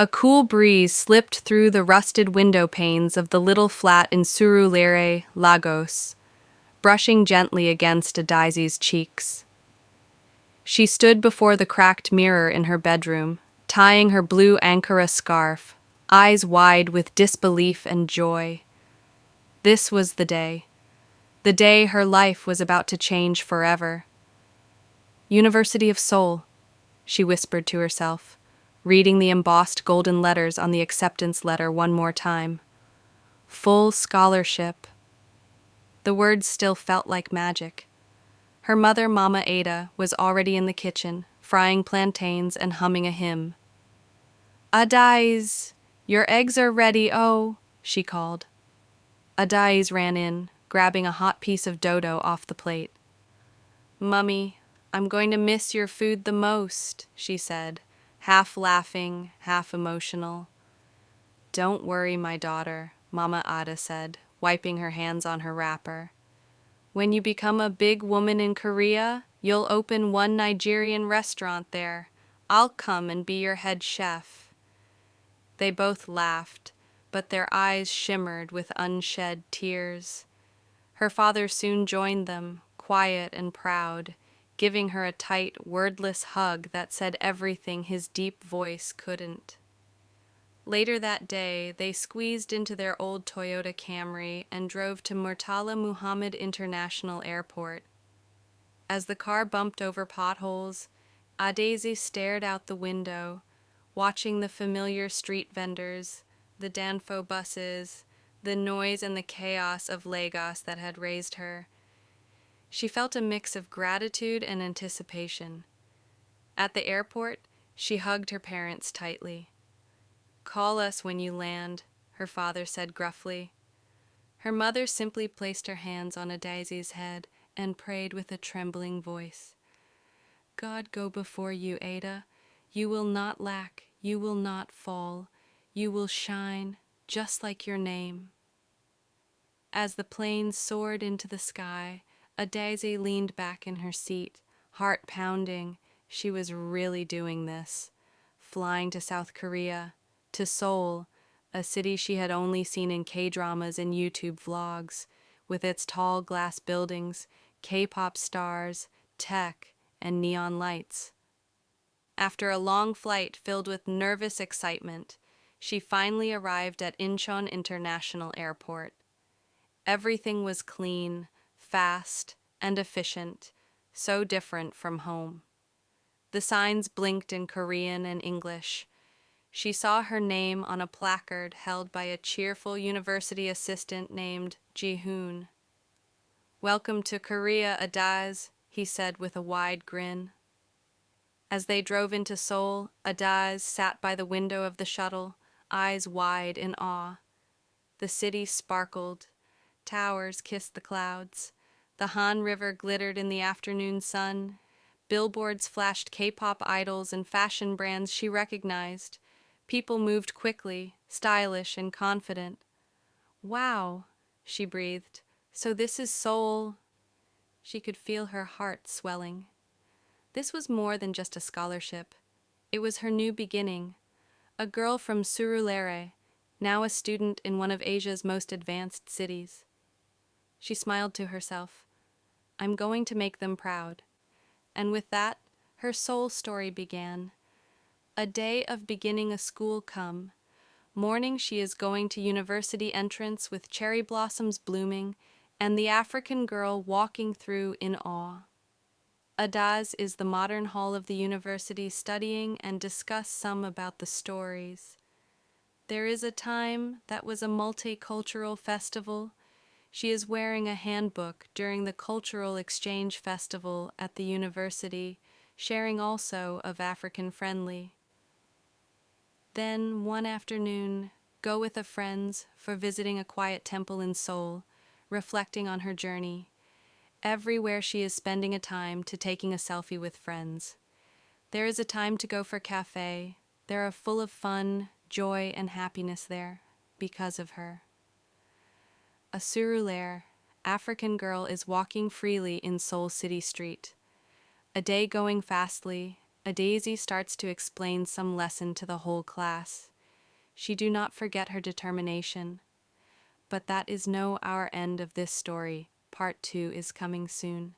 A cool breeze slipped through the rusted window panes of the little flat in Surulere, Lagos, brushing gently against Adaizi's cheeks. She stood before the cracked mirror in her bedroom, tying her blue Ankara scarf, eyes wide with disbelief and joy. This was the day her life was about to change forever. University of Seoul, she whispered to herself, reading the embossed golden letters on the acceptance letter one more time. Full scholarship. The words still felt like magic. Her mother, Mama Ada, was already in the kitchen, frying plantains and humming a hymn. Adais, your eggs are ready, oh, she called. Adais ran in, grabbing a hot piece of dodo off the plate. Mummy, I'm going to miss your food the most, she said, half laughing, half emotional. Don't worry, my daughter, Mama Ada said, wiping her hands on her wrapper. When you become a big woman in Korea, you'll open one Nigerian restaurant there. I'll come and be your head chef. They both laughed, but their eyes shimmered with unshed tears. Her father soon joined them, quiet and proud, giving her a tight, wordless hug that said everything his deep voice couldn't. Later that day, they squeezed into their old Toyota Camry and drove to Murtala Muhammad International Airport. As the car bumped over potholes, Adesi stared out the window, watching the familiar street vendors, the Danfo buses, the noise and the chaos of Lagos that had raised her. She felt a mix of gratitude and anticipation. At the airport, she hugged her parents tightly. Call us when you land, her father said gruffly. Her mother simply placed her hands on Adaizi's head and prayed with a trembling voice. God go before you, Ada. You will not lack, you will not fall. You will shine, just like your name. As the plane soared into the sky, Adaizi leaned back in her seat, heart pounding. She was really doing this. Flying to South Korea, to Seoul, a city she had only seen in K-dramas and YouTube vlogs, with its tall glass buildings, K-pop stars, tech, and neon lights. After a long flight filled with nervous excitement, she finally arrived at Incheon International Airport. Everything was clean, fast, and efficient, so different from home. The signs blinked in Korean and English. She saw her name on a placard held by a cheerful university assistant named Ji-hoon. Welcome to Korea, Adaz, he said with a wide grin. As they drove into Seoul, Adaz sat by the window of the shuttle, eyes wide in awe. The city sparkled. Towers kissed the clouds. The Han River glittered in the afternoon sun. Billboards flashed K-pop idols and fashion brands she recognized. People moved quickly, stylish and confident. Wow, she breathed. So this is Seoul. She could feel her heart swelling. This was more than just a scholarship. It was her new beginning. A girl from Surulere, now a student in one of Asia's most advanced cities. She smiled to herself. I'm going to make them proud. And with that, her soul story began. A day of beginning a school come. Morning she is going to university entrance with cherry blossoms blooming and the African girl walking through in awe. Adaz is the modern hall of the university studying and discuss some about the stories. There is a time that was a multicultural festival. She is wearing a handbook during the cultural exchange festival at the university, sharing also of African friendly. Then, one afternoon, go with a friends for visiting a quiet temple in Seoul, reflecting on her journey. Everywhere she is spending a time to taking a selfie with friends. There is a time to go for cafe. They are full of fun, joy, and happiness there because of her. A Surulere, African girl is walking freely in Seoul City Street. A day going fastly, A daisy starts to explain some lesson to the whole class. She do not forget her determination. But that is no our end of this story. Part 2 is coming soon.